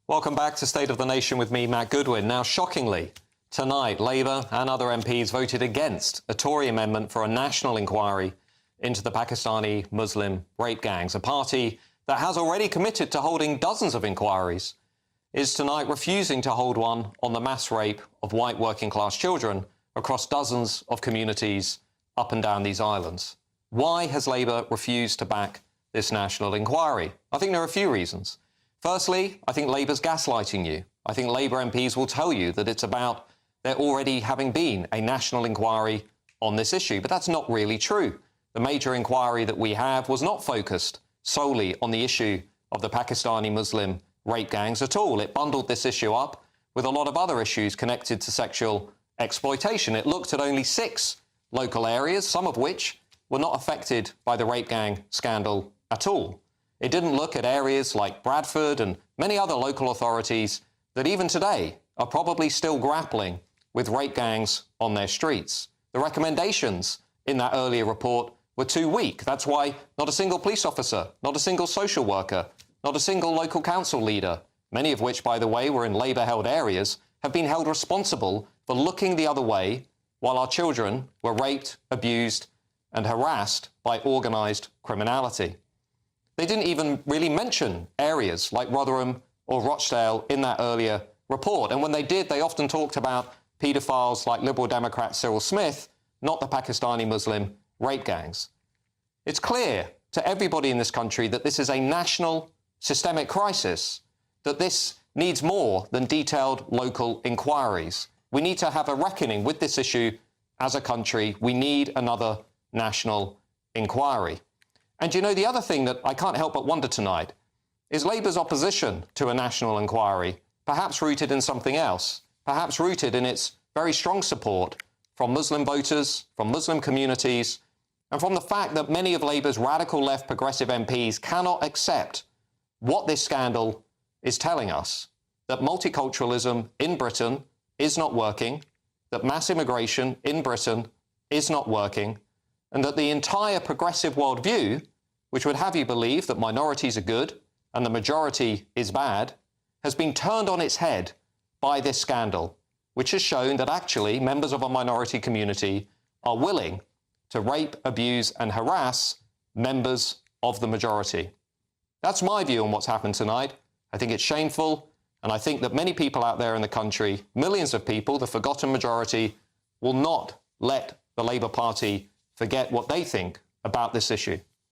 Welcome back to State of the Nation with me, Matt Goodwin. Now, shockingly, tonight, Labour and other MPs voted against a Tory amendment for a national inquiry into the Pakistani Muslim rape gangs. A party that has already committed to holding dozens of inquiries is tonight refusing to hold one on the mass rape of white working-class children across dozens of communities up and down these islands. Why has Labour refused to back this national inquiry? I think there are a few reasons. Firstly, I think Labour's gaslighting you. I think Labour MPs will tell you that it's about there already having been a national inquiry on this issue, but that's not really true. The major inquiry that we have was not focused solely on the issue of the Pakistani Muslim rape gangs at all. It bundled this issue up with a lot of other issues connected to sexual exploitation. It looked at only 6 local areas, some of which were not affected by the rape gang scandal at all. It didn't look at areas like Bradford and many other local authorities that even today are probably still grappling with rape gangs on their streets. The recommendations in that earlier report were too weak. That's why not a single police officer, not a single social worker, not a single local council leader, many of which, by the way, were in Labour-held areas, have been held responsible for looking the other way while our children were raped, abused and harassed by organised criminality. They didn't even really mention areas like Rotherham or Rochdale in that earlier report. And when they did, they often talked about paedophiles like Liberal Democrat Cyril Smith, not the Pakistani Muslim rape gangs. It's clear to everybody in this country that this is a national systemic crisis, that this needs more than detailed local inquiries. We need to have a reckoning with this issue as a country. We need another national inquiry. And you know, the other thing that I can't help but wonder tonight is Labour's opposition to a national inquiry, perhaps rooted in something else, perhaps rooted in its very strong support from Muslim voters, from Muslim communities, and from the fact that many of Labour's radical left progressive MPs cannot accept what this scandal is telling us, that multiculturalism in Britain is not working, that mass immigration in Britain is not working, and that the entire progressive worldview, which would have you believe that minorities are good and the majority is bad, has been turned on its head by this scandal, which has shown that actually members of a minority community are willing to rape, abuse and harass members of the majority. That's my view on what's happened tonight. I think it's shameful, and I think that many people out there in the country, millions of people, the forgotten majority, will not let the Labour Party forget what they think about this issue.